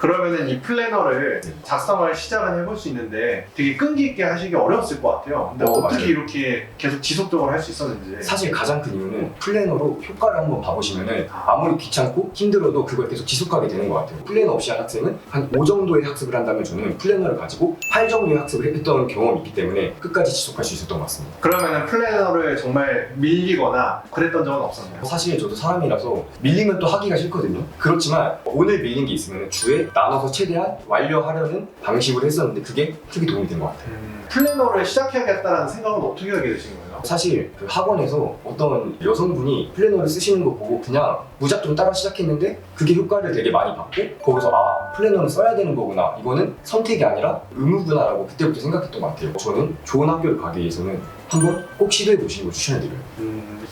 그러면은 이 플래너를 작성을 시작은 해볼 수 있는데 되게 끈기 있게 하시기 어려웠을 것 같아요. 근데 어떻게 맞아요. 이렇게 계속 지속적으로 할 수 있었는지. 사실 가장 큰 이유는 플래너로 효과를 한번 봐보시면은 아무리 귀찮고 힘들어도 그걸 계속 지속하게 되는 것 같아요. 플래너 없이 한 학생은 한 5 정도의 학습을 한다면 저는 플래너를 가지고 8 정도의 학습을 했던 경험이 있기 때문에 끝까지 지속할 수 있었던 것 같습니다. 그러면은 플래너를 정말 밀리거나 그랬던 적은 없었나요? 사실 저도 사람이라서 밀리면 또 하기가 싫거든요. 그렇지만 오늘 밀린 게 있으면 주에 나눠서 최대한 완료하려는 방식으로 했었는데 그게 크게 도움이 된 것 같아요. 플래너를 시작해야겠다는 생각은 어떻게 하게 되신 거예요? 사실 그 학원에서 어떤 여성분이 플래너를 쓰시는 거 보고 그냥 무작정 따라 시작했는데 그게 효과를 되게 많이 받고 거기서 아 플래너는 써야 되는 거구나 이거는 선택이 아니라 의무구나 라고 그때부터 생각했던 것 같아요. 저는 좋은 학교를 가기 위해서는 한번 꼭 시도해 보시는 걸 추천해드려요.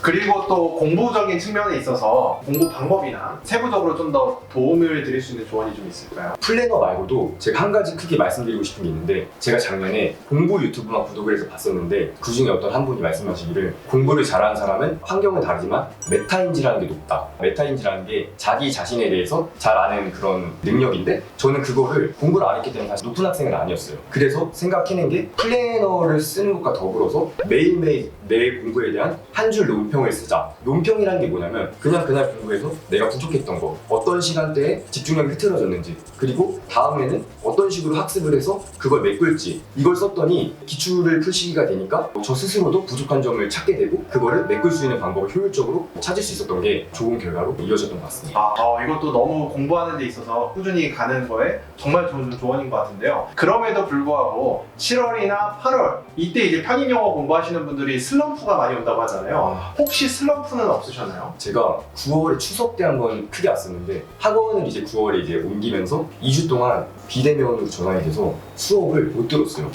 그리고 또 공부적인 측면에 있어서 공부 방법이나 세부적으로 좀 더 도움을 드릴 수 있는 조언이 좀 있을까요? 플래너 말고도 제가 한 가지 크게 말씀드리고 싶은 게 있는데 제가 작년에 공부 유튜브만 구독을 해서 봤었는데 그 중에 어떤 한 분이 말씀하시기를 공부를 잘하는 사람은 환경은 다르지만 메타인지라는 게 높다. 메타인지라는 게 자기 자신에 대해서 잘 아는 그런 능력인데 저는 그거를 공부를 안 했기 때문에 사실 높은 학생은 아니었어요. 그래서 생각해낸 게 플래너를 쓰는 것과 더불어서 매일매일 내 공부에 대한 한 줄 논평을 쓰자. 논평이라는 게 뭐냐면 그냥 그날 공부해서 내가 부족했던 거 어떤 시간대에 집중력이 흐트러졌는지 그리고 다음에는 어떤 식으로 학습을 해서 그걸 메꿀지 이걸 썼더니 기출을 풀 시기가 되니까 저 스스로도 부족한 점을 찾게 되고 그거를 메꿀 수 있는 방법을 효율적으로 찾을 수 있었던 게 좋은 결과로 이어졌던 것 같습니다. 이것도 너무 공부하는 데 있어서 꾸준히 가는 거에 정말 좋은 조언인 것 같은데요. 그럼에도 불구하고 7월이나 8월 이때 이제 편입영어 공부하시는 분들이 슬럼프가 많이 온다고 하잖아요. 혹시 슬럼프는 없으셨나요? 제가 9월에 추석 때 한번 크게 왔었는데 학원을 이제 9월에 이제 옮기면서 2주 동안 비대면으로 전환이 돼서 수업을 못 들었어요.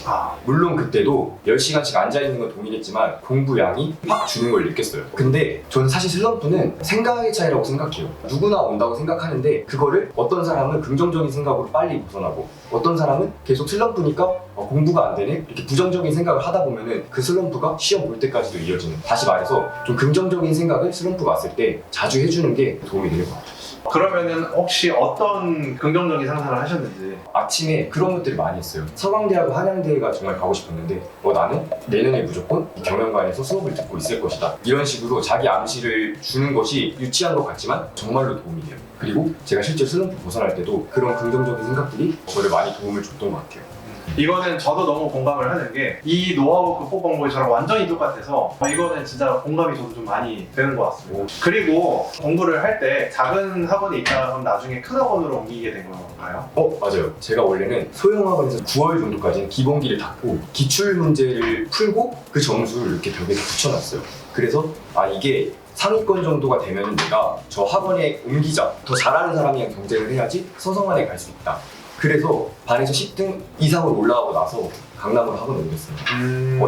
물론 그때도 10시간씩 앉아있는 건 동일했지만 공부량이 확 주는 걸 느꼈어요. 근데 저는 사실 슬럼프는 생각의 차이라고 생각해요. 누구나 온다고 생각하는데 그거를 어떤 사람은 긍정적인 생각으로 빨리 벗어나고 어떤 사람은 계속 슬럼프니까 공부가 안 되네? 이렇게 부정적인 생각을 하다 보면은 그 슬럼프가 시험 볼 때까지도 이어지는. 다시 말해서 좀 긍정적인 생각을 슬럼프가 왔을 때 자주 해주는 게 도움이 되는 것 같아요. 그러면은 혹시 어떤 긍정적인 상상을 하셨는지? 아침에 그런 것들을 많이 했어요. 서강대하고 한양대가 정말 가고 싶었는데 나는 내년에 무조건 이 경영관에서 수업을 듣고 있을 것이다. 이런 식으로 자기 암시를 주는 것이 유치한 것 같지만 정말로 도움이 돼요. 그리고 제가 실제 슬럼프 벗어날 때도 그런 긍정적인 생각들이 저를 많이 도움을 줬던 것 같아요. 이거는 저도 너무 공감을 하는 게 이 노하우 극복 방법이 저랑 완전히 똑같아서 이거는 진짜 공감이 저도 좀 많이 되는 것 같습니다. 그리고 공부를 할 때 작은 학원에 있다가 그럼 나중에 큰 학원으로 옮기게 된 건가요? 맞아요. 제가 원래는 소형학원에서 9월 정도까지는 기본기를 닫고 기출 문제를 풀고 그 점수를 이렇게 벽에 붙여놨어요. 그래서 이게 상위권 정도가 되면 내가 저 학원에 옮기자. 더 잘하는 사람이랑 경쟁을 해야지 서성한에 갈 수 있다. 그래서 반에서 10등 이상으로 올라가고 나서 강남으로 학원을 옮겼습니다.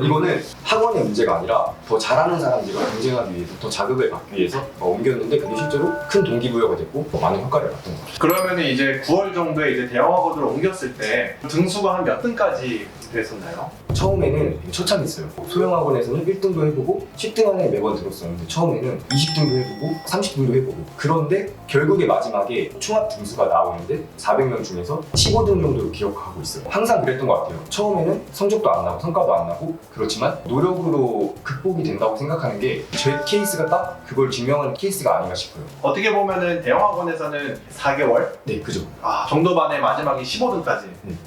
이거는 학원의 문제가 아니라 더 잘하는 사람들과 경쟁하기 위해서 더 자극을 받기 위해서 옮겼는데 그게 실제로 큰 동기부여가 됐고 많은 효과를 봤던 것 같아요. 그러면 이제 9월 정도에 이제 대형학원으로 옮겼을 때 등수가 한 몇 등까지 됐었나요? 처음에는 처참했어요. 소형학원에서는 1등도 해보고 10등 안에 매번 들었었는데 처음에는 20등도 해보고 30등도 해보고 그런데 결국에 마지막에 총합 등수가 나오는데 400명 중에서 15등 정도로 기억하고 있어요. 항상 그랬던 것 같아요. 처음에는 성적도 안 나고 성과도 안 나고 그렇지만 노력으로 극복이 된다고 생각하는 게 제 케이스가 딱 그걸 증명하는 케이스가 아닌가 싶어요. 어떻게 보면은 대형학원에서는 4개월? 네, 그죠. 정도 만에 마지막에 15등까지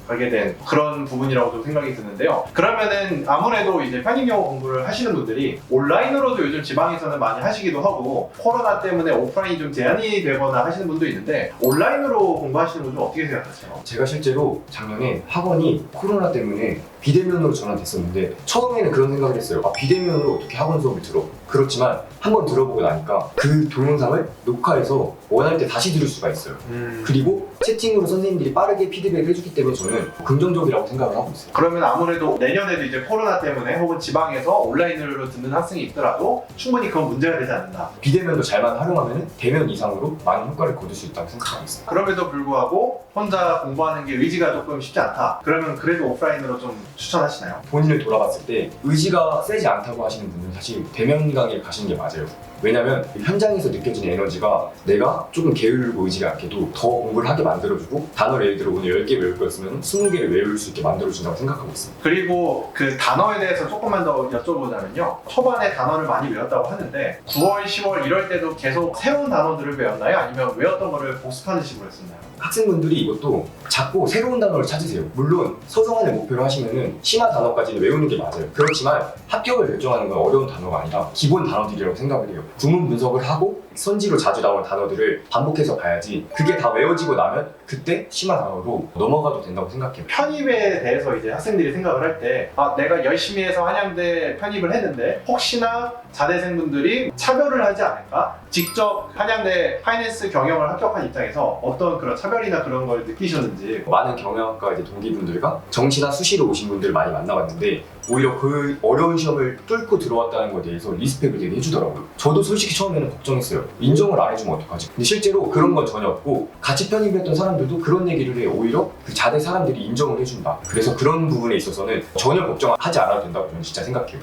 가게 된 그런 부분이라고 좀 생각이 드는데요. 그러면은 아무래도 이제 편입영어 공부를 하시는 분들이 온라인으로도 요즘 지방에서는 많이 하시기도 하고 코로나 때문에 오프라인이 좀 제한이 되거나 하시는 분도 있는데 온라인으로 공부하시는 분은 어떻게 생각하세요? 제가 실제로 작년에 학원이 코로나 때문에 비대면으로 전환됐었는데 처음에는 그런 생각을 했어요. 비대면으로 어떻게 학원 수업을 들어? 그렇지만 한번 들어보고 나니까 그 동영상을 녹화해서 원할 때 다시 들을 수가 있어요. 그리고 채팅으로 선생님들이 빠르게 피드백을 해주기 때문에 저는 긍정적이라고 생각을 하고 있어요. 그러면 아무래도 내년에도 이제 코로나 때문에 혹은 지방에서 온라인으로 듣는 학생이 있더라도 충분히 그건 문제가 되지 않는다. 비대면도 잘만 활용하면 대면 이상으로 많은 효과를 거둘 수 있다고 생각하고 있습니다. 그럼에도 불구하고 혼자 공부하는 게 의지가 조금 쉽지 않다. 그러면 그래도 오프라인으로 좀 추천하시나요? 본인을 돌아봤을 때 의지가 세지 않다고 하시는 분들은 사실 대면 강의를 가시는 게 맞아요. 왜냐면 현장에서 느껴지는 에너지가 내가 조금 게으르고 의지가 않게도 더 공부를 하게 만들어주고 단어를 예를 들어 오늘 10개 외울 거였으면 20개를 외울 수 있게 만들어준다고 생각하고 있습니다. 그리고 그 단어에 대해서 조금만 더 여쭤보자면요. 초반에 단어를 많이 외웠다고 하는데 9월, 10월 이럴 때도 계속 새로운 단어들을 외웠나요? 아니면 외웠던 거를 복습하는 식으로 했었나요? 학생분들이 이것도 자꾸 새로운 단어를 찾으세요. 물론 서성안을 목표로 하시면은 심화 단어까지는 외우는 게 맞아요. 그렇지만 합격을 결정하는 건 어려운 단어가 아니라 기본 단어들이라고 생각을 해요. 구문 분석을 하고 선지로 자주 나오는 단어들을 반복해서 봐야지 그게 다 외워지고 나면 그때 심화 단어로 넘어가도 된다고 생각해요. 편입에 대해서 이제 학생들이 생각을 할 때 내가 열심히 해서 한양대 편입을 했는데 혹시나 자대생분들이 차별을 하지 않을까? 직접 한양대 파이낸스 경영을 합격한 입장에서 어떤 그런 차별이나 그런 걸 느끼셨는지. 많은 경영학과 이제 동기분들과 정시나 수시로 오신 분들 많이 만나봤는데 오히려 그 어려운 시험을 뚫고 들어왔다는 것에 대해서 리스펙을 되게 해주더라고요. 저도 솔직히 처음에는 걱정했어요. 인정을 안 해주면 어떡하지? 근데 실제로 그런 건 전혀 없고 같이 편입했던 사람들도 그런 얘기를 해요. 오히려 그 자대 사람들이 인정을 해준다. 그래서 그런 부분에 있어서는 전혀 걱정하지 않아도 된다고 저는 진짜 생각해요.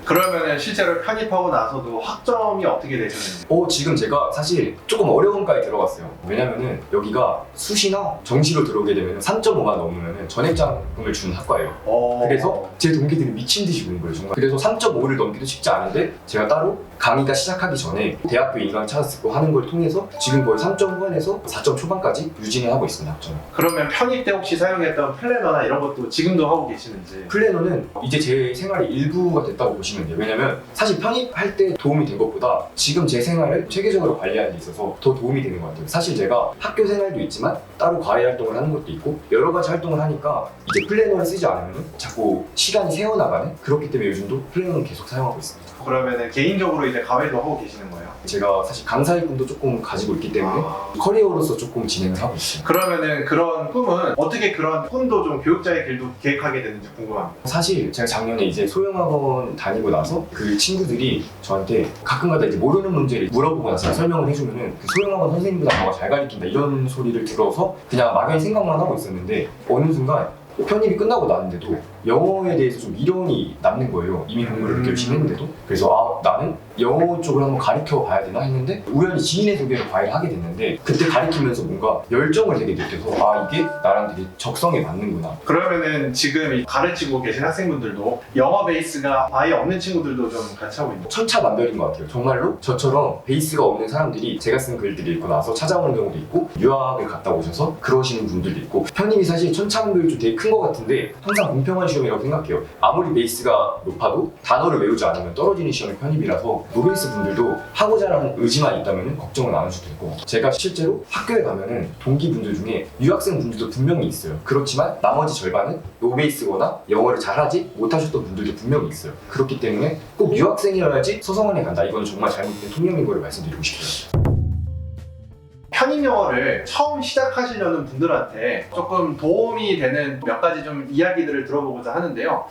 그러면은 실제로 편입하고 나서도 학점이 어떻게 되셨는지. 지금 제가 사실 조금 어려운 과에 들어갔어요. 왜냐면은 여기가 수시나 정시로 들어오게 되면 3.5만 넘으면 전액장을 주는 학과예요. 그래서 제 동기들이 미친 듯이 공부해요, 정말. 그래서 3.5를 넘기도 쉽지 않은데 제가 따로 강의가 시작하기 전에 대학교 인강 찾았고 하는 걸 통해서 지금 거의 3점 후반에서 4점 초반까지 유지는 하고 있습니다, 학점. 그러면 편입 때 혹시 사용했던 플래너나 이런 것도 지금도 하고 계시는지. 플래너는 이제 제 생활의 일부가 됐다고 보시면 돼요. 왜냐면 사실 편입할 때 도움이 된 것보다 지금 제 생활을 체계적으로 관리하는 데 있어서 더 도움이 되는 것 같아요. 사실 제가 학교 생활도 있지만 따로 과외 활동을 하는 것도 있고 여러 가지 활동을 하니까 이제 플래너를 쓰지 않으면 자꾸 시간이 새어나가는, 그렇기 때문에 요즘도 플래너는 계속 사용하고 있습니다. 그러면은 개인적으로 이제 과외도 하고 계시는 거예요? 제가 사실 강사의 꿈도 조금 가지고 있기 때문에 커리어로서 조금 진행을 하고 있어요. 그러면은 그런 꿈은 어떻게 그런 꿈도 좀 교육자의 길도 계획하게 되는지 궁금합니다. 사실 제가 작년에 이제 소형학원 다니고 나서 그 친구들이 저한테 가끔가다 이제 모르는 문제를 물어보고 나서 설명을 해주면은 그 소형학원 선생님보다 더 잘 가르친다 이런 소리를 들어서 그냥 막연히 생각만 하고 있었는데 어느 순간 편입이 끝나고 나는데도 영어에 대해서 좀 미련이 남는 거예요. 이미 공부를 그렇게 열심히 했는데도. 그래서 나는 영어 쪽을 한번 가르쳐 봐야 되나 했는데 우연히 지인의 소개로 과외를 하게 됐는데 그때 가르치면서 뭔가 열정을 되게 느껴서 이게 나랑 되게 적성에 맞는구나. 그러면은 지금 가르치고 계신 학생분들도 영어 베이스가 아예 없는 친구들도 좀 같이 하고 있는 거죠? 천차만별인 것 같아요. 정말로 저처럼 베이스가 없는 사람들이 제가 쓴 글들이 읽고 나서 찾아오는 경우도 있고 유학을 갔다 오셔서 그러시는 분들도 있고 편입이 사실 천차만별이 좀 되게 큰 것 같은데 항상 공평한 시험이라고 생각해요. 아무리 베이스가 높아도 단어를 외우지 않으면 떨어지는 시험이 편입이라서 노베이스 분들도 하고자 하는 의지만 있다면 걱정은 안 하셔도 될 것 같아요. 제가 실제로 학교에 가면은 동기분들 중에 유학생 분들도 분명히 있어요. 그렇지만 나머지 절반은 노베이스거나 영어를 잘하지 못하셨던 분들도 분명히 있어요. 그렇기 때문에 꼭 유학생이어야지 서성원에 간다. 이건 정말 잘못된 통념인 걸 말씀드리고 싶어요. 편입 영어를 처음 시작하시려는 분들한테 조금 도움이 되는 몇 가지 좀 이야기들을 들어보고자 하는데요.